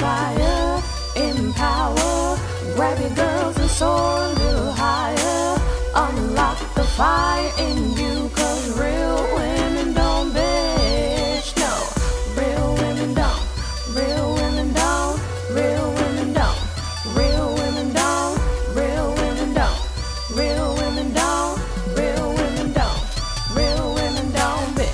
inspire, empower, grab your girls and soar a little higher. Unlock the fire in you, 'cause real women don't bitch, no. Real women don't, real women don't, real women don't, real women don't, real women don't, real women don't, real women don't, real women don't bitch.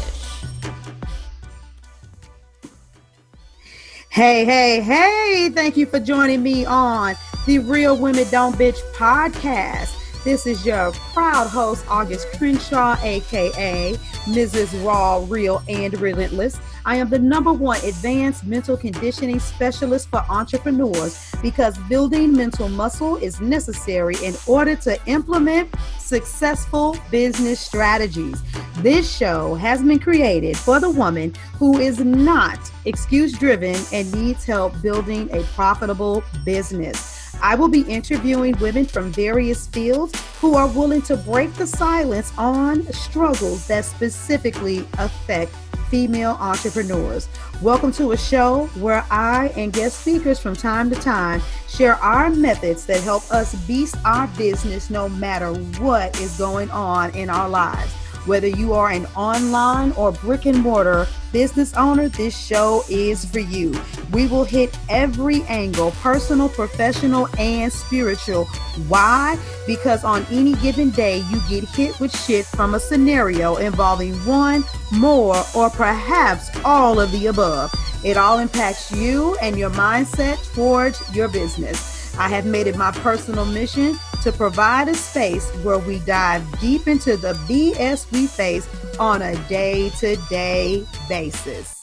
Hey, thank you for joining me on the Real Women Don't Bitch podcast. This is your proud host, August Crenshaw, aka Mrs. Raw, Real, and Relentless. I am the #1 advanced mental conditioning specialist for entrepreneurs because building mental muscle is necessary in order to implement successful business strategies. This show has been created for the woman who is not excuse-driven and needs help building a profitable business. I will be interviewing women from various fields who are willing to break the silence on struggles that specifically affect female entrepreneurs. Welcome to a show where I and guest speakers from time to time share our methods that help us beast our business no matter what is going on in our lives. Whether you are an online or brick and mortar business owner, this show is for you. We will hit every angle, personal, professional, and spiritual. Why? Because on any given day, you get hit with shit from a scenario involving one, more, or perhaps all of the above. It all impacts you and your mindset towards your business. I have made it my personal mission to provide a space where we dive deep into the BS we face on a day-to-day basis.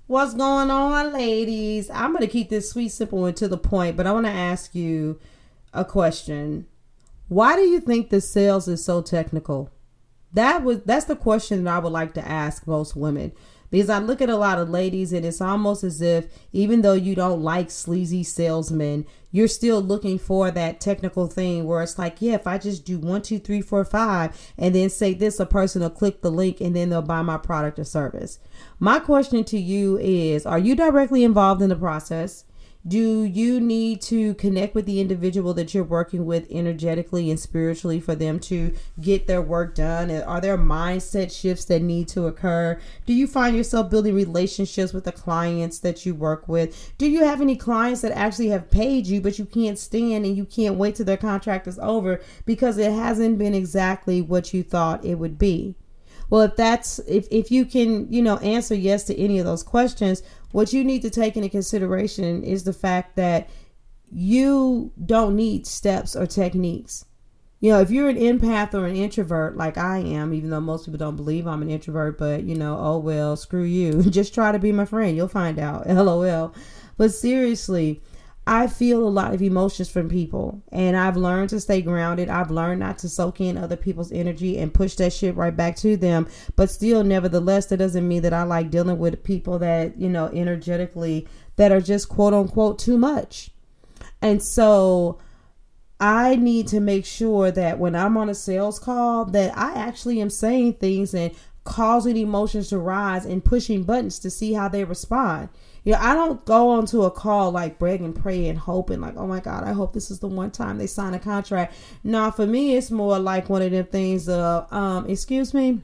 What's going on, ladies? I'm going to keep this sweet, simple, and to the point, but I want to ask you a question. Why do you think the sales is so technical? That's the question that I would like to ask most women. Because I look at a lot of ladies and it's almost as if even though you don't like sleazy salesmen, you're still looking for that technical thing where it's like, yeah, if I just do 1, 2, 3, 4, 5 and then say this, a person will click the link and then they'll buy my product or service. My question to you is, are you directly involved in the process? Do you need to connect with the individual that you're working with energetically and spiritually for them to get their work done? Are there mindset shifts that need to occur? Do you find yourself building relationships with the clients that you work with? Do you have any clients that actually have paid you, but you can't stand and you can't wait till their contract is over because it hasn't been exactly what you thought it would be? Well, if you can, answer yes to any of those questions, what you need to take into consideration is the fact that you don't need steps or techniques. If you're an empath or an introvert like I am, even though most people don't believe I'm an introvert, but oh well, screw you. Just try to be my friend. You'll find out. LOL. But seriously, I feel a lot of emotions from people and I've learned to stay grounded. I've learned not to soak in other people's energy and push that shit right back to them. But still, nevertheless, that doesn't mean that I like dealing with people that, energetically that are just quote unquote too much. And so I need to make sure that when I'm on a sales call that I actually am saying things and causing emotions to rise and pushing buttons to see how they respond. I don't go onto a call like beg and pray and hoping like, oh my God, I hope this is the one time they sign a contract. No, for me, it's more like one of them things of, excuse me,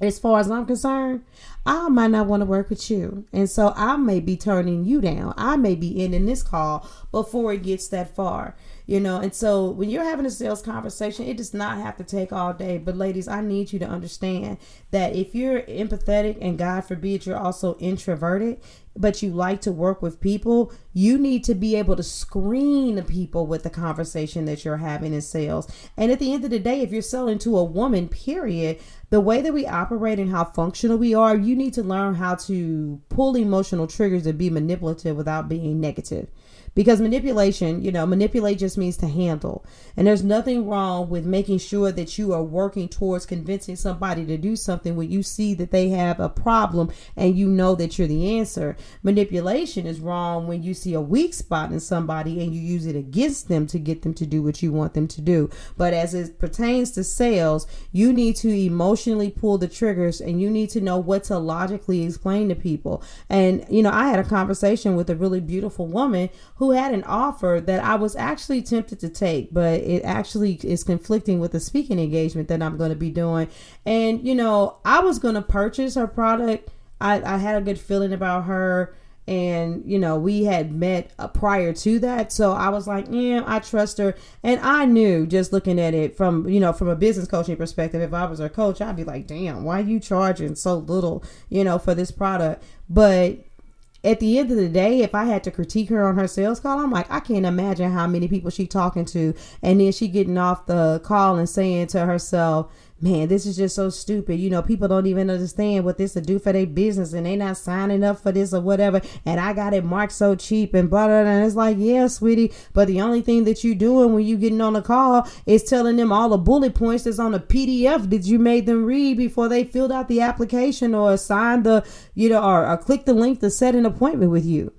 as far as I'm concerned, I might not want to work with you. And so I may be turning you down. I may be ending this call before it gets that far. And so when you're having a sales conversation, it does not have to take all day. But ladies, I need you to understand that if you're empathetic and God forbid you're also introverted, but you like to work with people, you need to be able to screen the people with the conversation that you're having in sales. And at the end of the day, if you're selling to a woman, period, the way that we operate and how functional we are, you need to learn how to pull emotional triggers and be manipulative without being negative. Because manipulation, manipulate just means to handle. And there's nothing wrong with making sure that you are working towards convincing somebody to do something when you see that they have a problem and you know that you're the answer. Manipulation is wrong when you see a weak spot in somebody and you use it against them to get them to do what you want them to do. But as it pertains to sales, you need to emotionally pull the triggers and you need to know what to logically explain to people. And, I had a conversation with a really beautiful woman who had an offer that I was actually tempted to take, but it actually is conflicting with the speaking engagement that I'm going to be doing. And, I was going to purchase her product. I had a good feeling about her. And, we had met prior to that. So I was like, yeah, I trust her. And I knew, just looking at it from a business coaching perspective, if I was her coach, I'd be like, damn, why are you charging so little, for this product? But at the end of the day, if I had to critique her on her sales call, I'm like, I can't imagine how many people she talking to. And then she getting off the call and saying to herself, man, this is just so stupid. People don't even understand what this will do for their business and they not signing up for this or whatever. And I got it marked so cheap and blah, blah, blah. And it's like, yeah, sweetie. But the only thing that you doing when you getting on the call is telling them all the bullet points that's on the PDF that you made them read before they filled out the application or signed the, or click the link to set an appointment with you.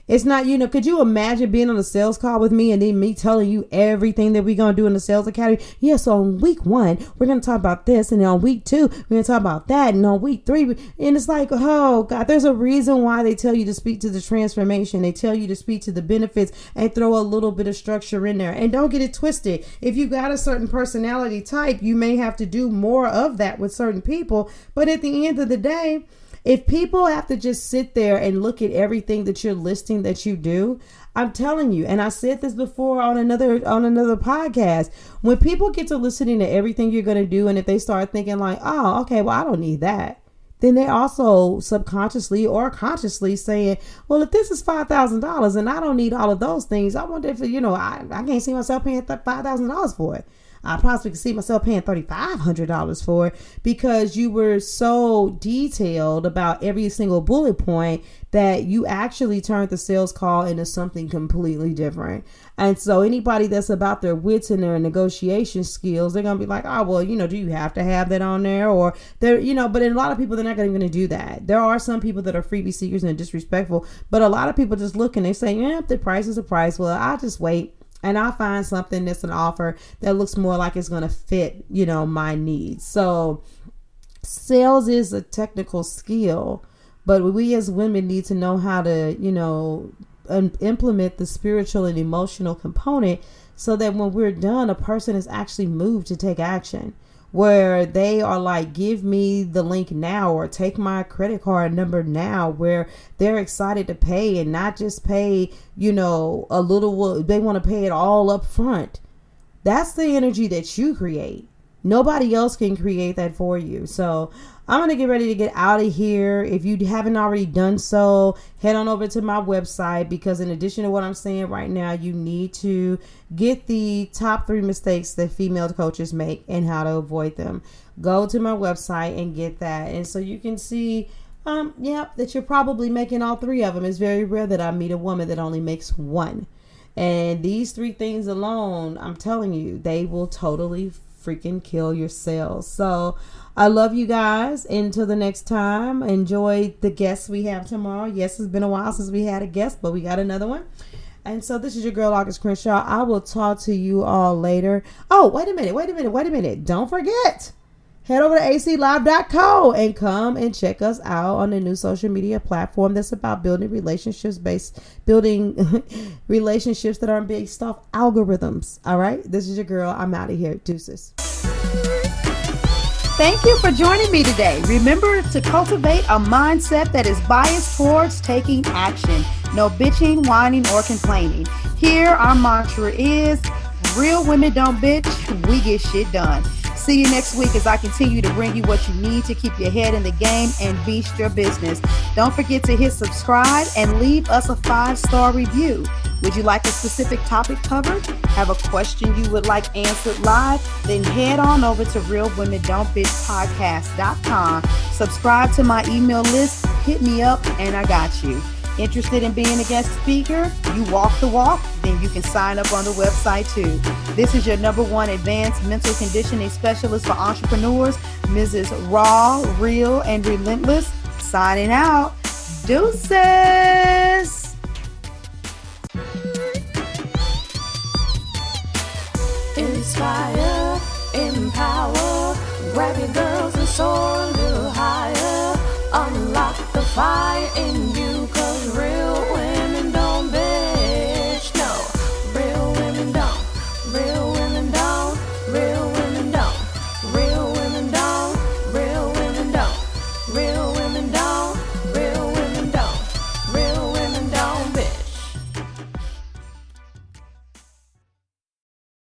It's not, could you imagine being on a sales call with me and then me telling you everything that we're going to do in the sales academy? Yeah, so on week 1, we're going to talk about this. And then on week 2, we're going to talk about that. And on week 3, and it's like, oh God, there's a reason why they tell you to speak to the transformation. They tell you to speak to the benefits and throw a little bit of structure in there. And don't get it twisted. If you got a certain personality type, you may have to do more of that with certain people. But at the end of the day, if people have to just sit there and look at everything that you're listing that you do, I'm telling you, and I said this before on another podcast, when people get to listening to everything you're going to do, and if they start thinking like, oh, okay, well, I don't need that, then they also subconsciously or consciously saying, well, if this is $5,000 and I don't need all of those things, I wonder if, I can't see myself paying $5,000 for it. I possibly could see myself paying $3,500 for it because you were so detailed about every single bullet point that you actually turned the sales call into something completely different. And so anybody that's about their wits and their negotiation skills, they're going to be like, oh, well, do you have to have that on there? Or they're, but in a lot of people, they're not going to do that. There are some people that are freebie seekers and disrespectful, but a lot of people just look and they say, yeah, the price is the price. Well, I'll just wait. And I'll find something that's an offer that looks more like it's going to fit, my needs. So sales is a technical skill, but we as women need to know how to, implement the spiritual and emotional component so that when we're done, a person is actually moved to take action. Where they are like, give me the link now or take my credit card number now, where they're excited to pay and not just pay, a little, they want to pay it all up front. That's the energy that you create. Nobody else can create that for you. So I'm going to get ready to get out of here. If you haven't already done so, head on over to my website, because in addition to what I'm saying right now, you need to get the top 3 mistakes that female coaches make and how to avoid them. Go to my website and get that. And so you can see, that you're probably making all 3 of them. It's very rare that I meet a woman that only makes 1. And these 3 things alone, I'm telling you, they will totally freaking kill your sales. So I love you guys. Until the next time, enjoy the guests we have tomorrow. Yes, it's been a while since we had a guest, but we got another one. And so this is your girl, August Crenshaw. I will talk to you all later. Oh, wait a minute. Don't forget. Head over to aclive.co and come and check us out on the new social media platform that's about building relationships that are based off algorithms. All right. This is your girl. I'm out of here. Deuces. Thank you for joining me today. Remember to cultivate a mindset that is biased towards taking action. No bitching, whining, or complaining. Here, our mantra is, real women don't bitch, we get shit done. See you next week as I continue to bring you what you need to keep your head in the game and beast your business. Don't forget to hit subscribe and leave us a 5-star review. Would you like a specific topic covered? Have a question you would like answered live? Then head on over to realwomendon'tbitchpodcast.com. Subscribe to my email list, hit me up, and I got you. Interested in being a guest speaker? You walk the walk? Then you can sign up on the website too. This is your #1 advanced mental conditioning specialist for entrepreneurs, Mrs. Raw, Real, and Relentless, signing out. Deuces! Inspire, empower, grab your girls and soar a little higher. Unlock the fire in you.